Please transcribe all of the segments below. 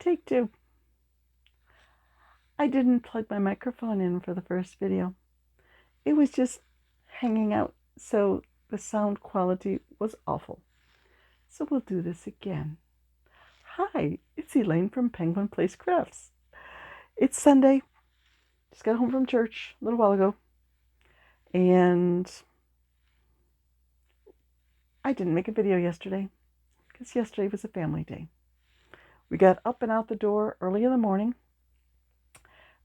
Take two. I didn't plug my microphone in for the first video. It was just hanging out, so the sound quality was awful. So we'll do this again. Hi, it's Elaine from Penguin Place Crafts. It's Sunday. Just got home from church a little while ago. And I didn't make a video yesterday because yesterday was a family day. We got up and out the door early in the morning.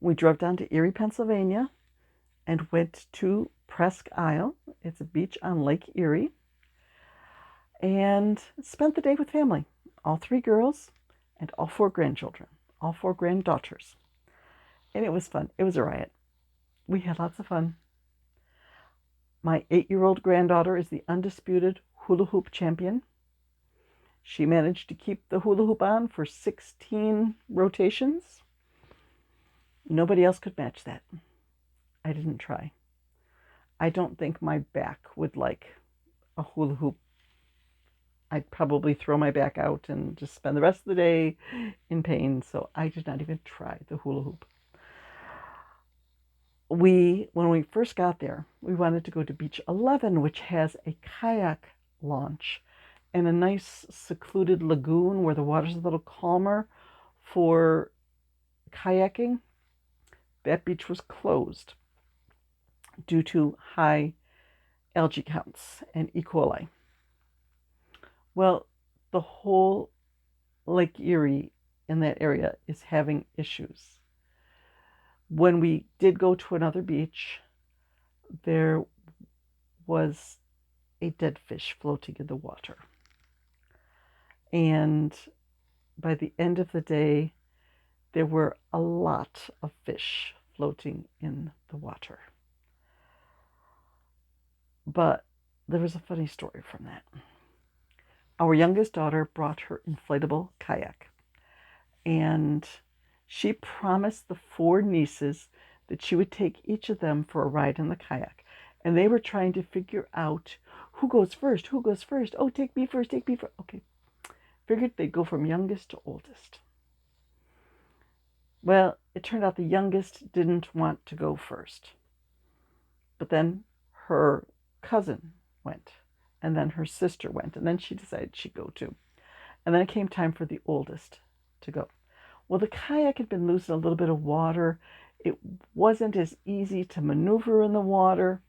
We drove down to Erie, Pennsylvania, and went to Presque Isle. It's a beach on Lake Erie. And spent the day with family. All 3 girls and all 4 grandchildren. All 4 granddaughters. And it was fun. It was a riot. We had lots of fun. My 8-year-old granddaughter is the undisputed hula hoop champion. She managed to keep the hula hoop on for 16 rotations. Nobody else could match that. I didn't try. I don't think my back would like a hula hoop. I'd probably throw my back out and just spend the rest of the day in pain. So I did not even try the hula hoop. When we first got there, we wanted to go to Beach 11, which has a kayak launch and a nice secluded lagoon where the water's a little calmer for kayaking. That beach was closed due to high algae counts and E. coli. Well, the whole Lake Erie in that area is having issues. When we did go to another beach, there was a dead fish floating in the water. And by the end of the day, there were a lot of fish floating in the water. But there was a funny story from that. Our youngest daughter brought her inflatable kayak, and she promised the 4 nieces that she would take each of them for a ride in the kayak. And they were trying to figure out who goes first, who goes first. Oh, take me first, take me first. Okay. Figured they'd go from youngest to oldest. Well, it turned out the youngest didn't want to go first. But then her cousin went, and then her sister went, and then she decided she'd go too. And then it came time for the oldest to go. Well, the kayak had been losing a little bit of water. It wasn't as easy to maneuver in the water.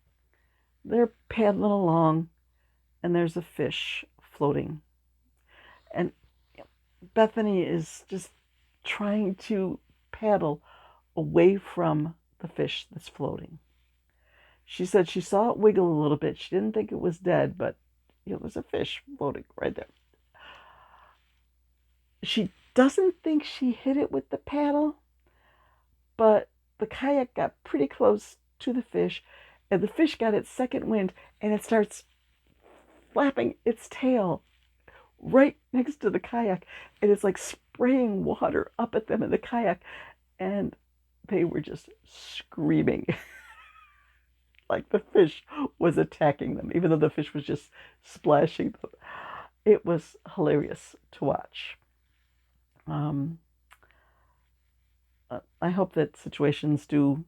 They're paddling along, and there's a fish floating. And Bethany is just trying to paddle away from the fish that's floating. She said she saw it wiggle a little bit. She didn't think it was dead, but it was a fish floating right there. She doesn't think she hit it with the paddle, but the kayak got pretty close to the fish, and the fish got its second wind, and it starts flapping its tail right next to the kayak, and it's like spraying water up at them in the kayak, and they were just screaming like the fish was attacking them, even though the fish was just splashing them. It was hilarious to watch. I hope that situations do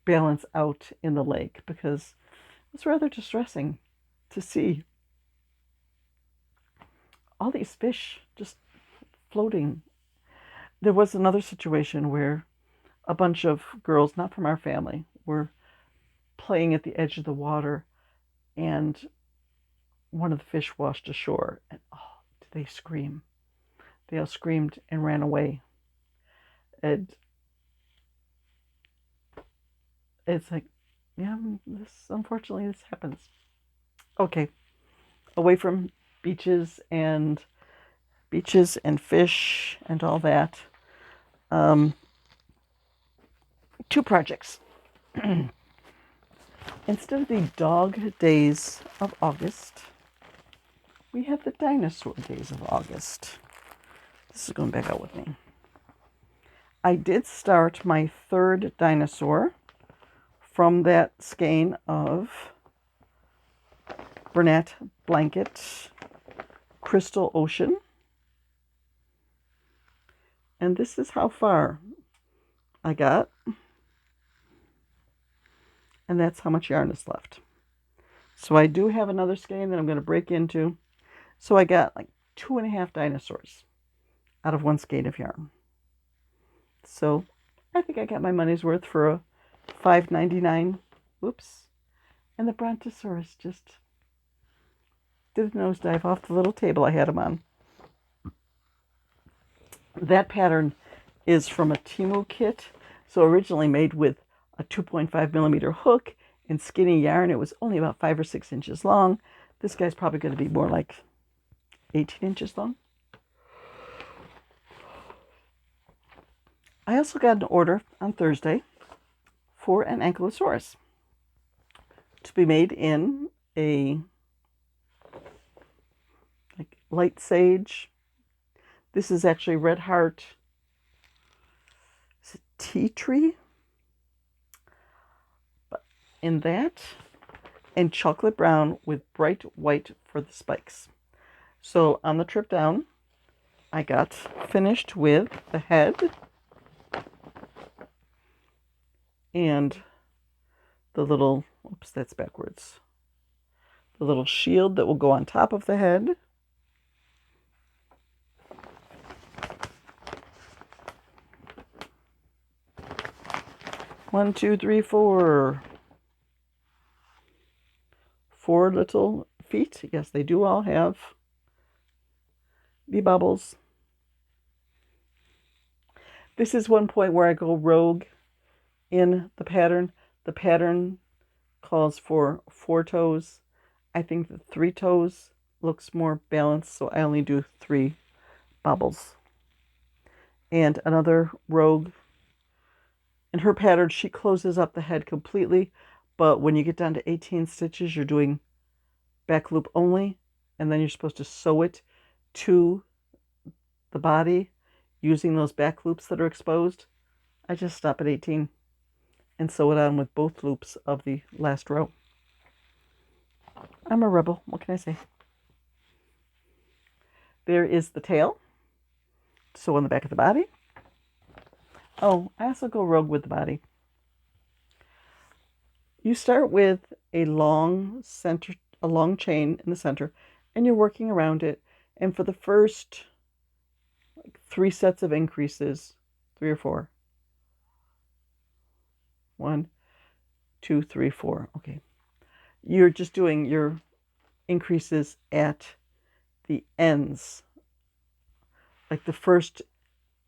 balance out in the lake, because it's rather distressing to see all these fish just floating. There was another situation where a bunch of girls, not from our family, were playing at the edge of the water, and one of the fish washed ashore, and oh, did they scream. They all screamed and ran away. And it's like, yeah, unfortunately this happens. Okay, away from beaches and fish and all that. 2 projects. Instead of the dog days of August, we have the dinosaur days of August. This is going back out with me. I did start my 3rd dinosaur from that skein of Burnett Blanket Crystal Ocean. And this is how far I got. And that's how much yarn is left. So I do have another skein that I'm going to break into. So I got like 2.5 dinosaurs out of one skein of yarn. So I think I got my money's worth for a $5.99. Whoops. And the brontosaurus just did a nosedive off the little table I had him on. That pattern is from a Temu kit. So originally made with a 2.5 millimeter hook and skinny yarn. It was only about 5 or 6 inches long. This guy's probably going to be more like 18 inches long. I also got an order on Thursday for an Ankylosaurus to be made in a like light sage. This is actually red heart. Is it tea tree? But in that, and chocolate brown with bright white for the spikes. So on the trip down, I got finished with the head and the little, oops, that's backwards. The little shield that will go on top of the head. One, two, three, four. 4 little feet. Yes, they do all have the bubbles. This is one point where I go rogue in the pattern. The pattern calls for 4 toes. I think the 3 toes looks more balanced, so I only do 3 bubbles. And another rogue, in her pattern, she closes up the head completely, but when you get down to 18 stitches, you're doing back loop only, and then you're supposed to sew it to the body using those back loops that are exposed. I just stop at 18 and sew it on with both loops of the last row. I'm a rebel. What can I say? There is the tail. Sew on the back of the body. Oh, I also go rogue with the body. You start with a long chain in the center, and you're working around it. And for the first 3 sets of increases, 3 or 4. 1, 2, 3, 4. Okay. You're just doing your increases at the ends. Like the first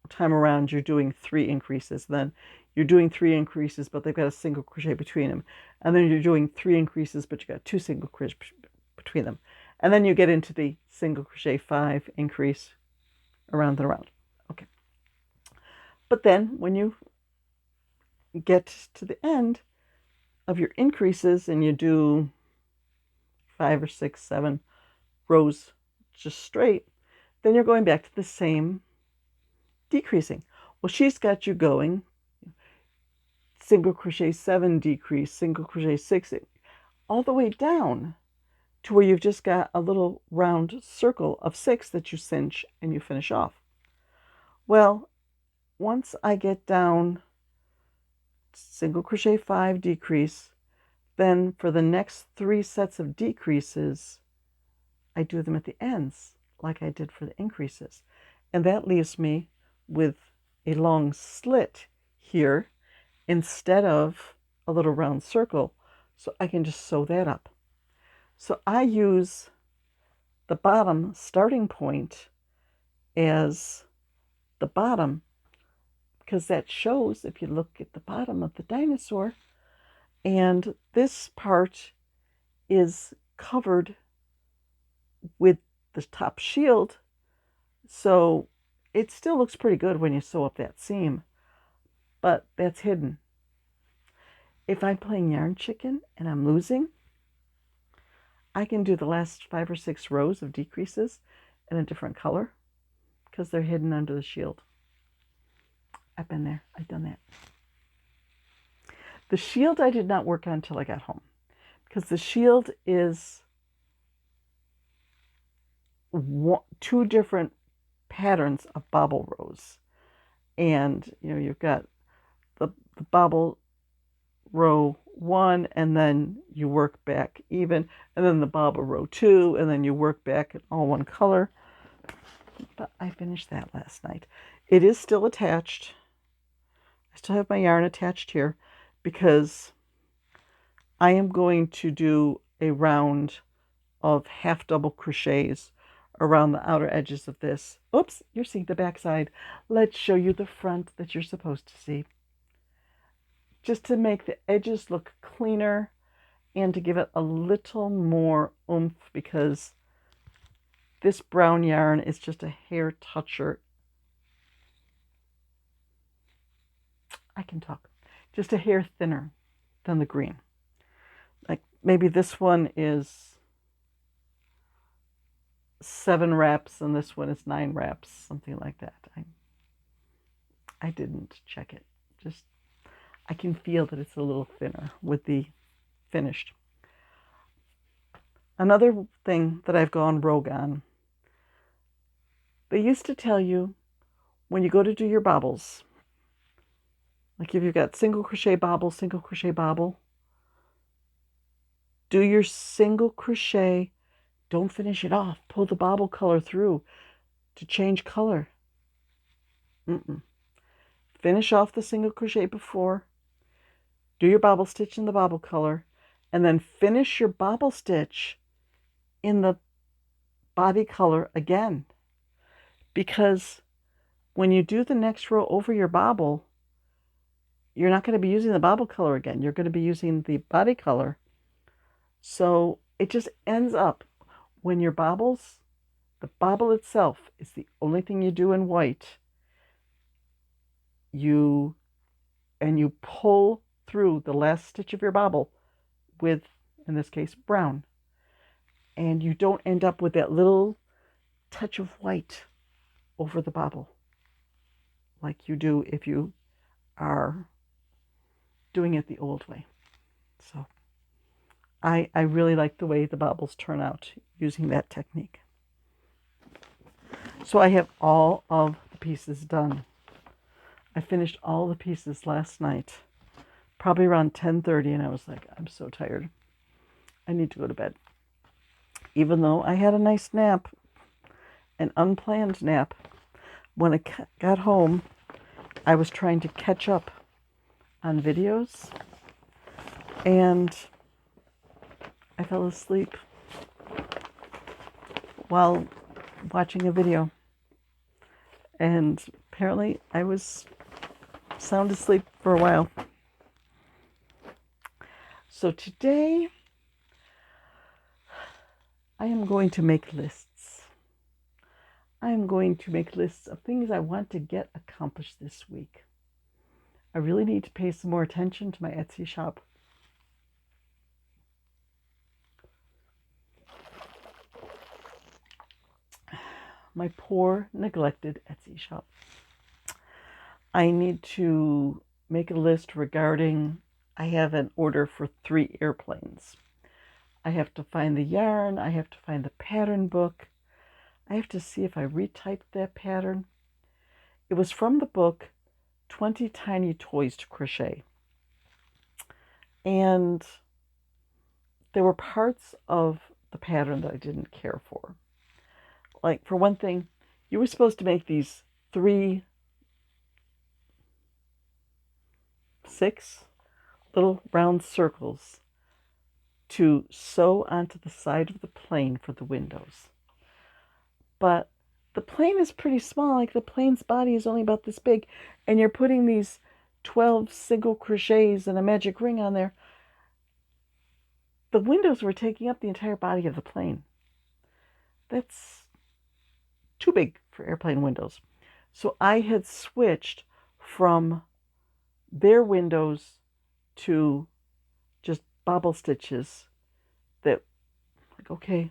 time around, you're doing 3 increases. Then you're doing 3 increases, but they've got a single crochet between them. And then you're doing 3 increases, but you got 2 single crochets between them. And then you get into the single crochet 5 increase around and around. Okay. But then when you get to the end of your increases and you do 5 or 6, 7 rows just straight, then you're going back to the same decreasing. Well, she's got you going single crochet 7 decrease, single crochet 6, all the way down to where you've just got a little round circle of 6 that you cinch and you finish off. Well, once I get down single crochet 5 decrease, then for the next 3 sets of decreases, I do them at the ends like I did for the increases. And that leaves me with a long slit here instead of a little round circle, so I can just sew that up. So I use the bottom starting point as the bottom, because that shows, if you look at the bottom of the dinosaur, and this part is covered with the top shield, so it still looks pretty good when you sew up that seam, but that's hidden. If I'm playing yarn chicken and I'm losing, I can do the last 5 or 6 rows of decreases in a different color because they're hidden under the shield. I've been there. I've done that. The shield I did not work on until I got home, because the shield is 2 different patterns of bobble rows. And you've got the bobble row 1, and then you work back even, and then the bobble row 2, and then you work back in all one color. But I finished that last night. It is still attached. I still have my yarn attached here because I am going to do a round of half double crochets around the outer edges of this. Oops, you're seeing the back side. Let's show you the front that you're supposed to see. Just to make the edges look cleaner and to give it a little more oomph, because this brown yarn is just a hair toucher. I can talk. Just a hair thinner than the green. Like maybe this one is 7 wraps and this one is 9 wraps, something like that. I didn't check it. Just I can feel that it's a little thinner with the finished. Another thing that I've gone rogue on. They used to tell you when you go to do your bobbles, like if you've got single crochet bobble, do your single crochet, don't finish it off, pull the bobble color through to change color. Finish off the single crochet before, do your bobble stitch in the bobble color, and then finish your bobble stitch in the body color again. Because when you do the next row over your bobble, you're not going to be using the bobble color again. You're going to be using the body color. So it just ends up when your bobbles, the bobble itself is the only thing you do in white. You pull through the last stitch of your bobble with, in this case, brown. And you don't end up with that little touch of white over the bobble like you do if you are doing it the old way. So I really like the way the bobbles turn out using that technique. So I have all of the pieces done. I finished all the pieces last night, probably around 10:30, and I was like, I'm so tired. I need to go to bed. Even though I had a nice nap, an unplanned nap. When I got home, I was trying to catch up on videos, and I fell asleep while watching a video. And apparently I was sound asleep for a while. So today I am going to make lists. I am going to make lists of things I want to get accomplished this week. I really need to pay some more attention to my Etsy shop. My poor, neglected Etsy shop. I need to make a list regarding, I have an order for 3 airplanes. I have to find the yarn. I have to find the pattern book. I have to see if I retyped that pattern. It was from the book 20 Tiny Toys to Crochet. And there were parts of the pattern that I didn't care for. Like, for one thing, you were supposed to make these 6 little round circles to sew onto the side of the plane for the windows. But the plane is pretty small, like the plane's body is only about this big, and you're putting these 12 single crochets and a magic ring on there. The windows were taking up the entire body of the plane. That's too big for airplane windows. So I had switched from their windows to just bobble stitches that, like, okay,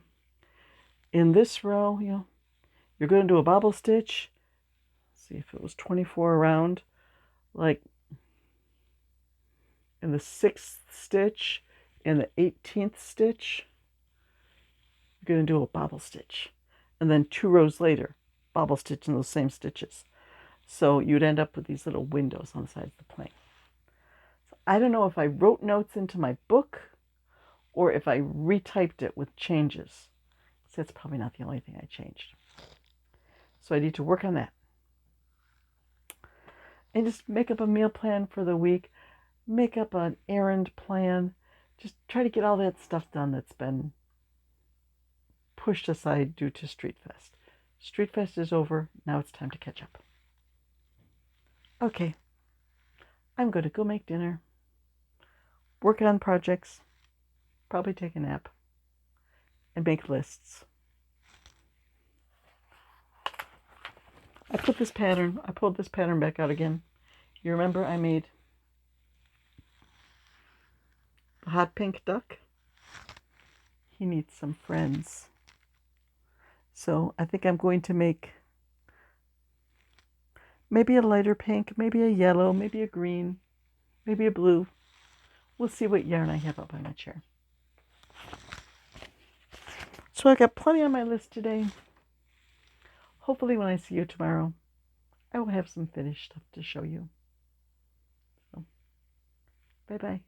in this row, you're going to do a bobble stitch. Let's see if it was 24 around, like in the 6th stitch, in the 18th stitch, you're going to do a bobble stitch. And then 2 rows later, bobble stitch in those same stitches. So you'd end up with these little windows on the sides of the plane. So I don't know if I wrote notes into my book or if I retyped it with changes. So that's probably not the only thing I changed. So I need to work on that. And just make up a meal plan for the week. Make up an errand plan. Just try to get all that stuff done that's been pushed aside due to Street Fest. Street Fest is over. Now it's time to catch up. Okay. I'm going to go make dinner. Work on projects. Probably take a nap. And make lists. I pulled this pattern back out again. You remember I made the hot pink duck? He needs some friends. So I think I'm going to make maybe a lighter pink, maybe a yellow, maybe a green, maybe a blue. We'll see what yarn I have up on my chair. So I got plenty on my list today. Hopefully when I see you tomorrow, I will have some finished stuff to show you. So, bye-bye.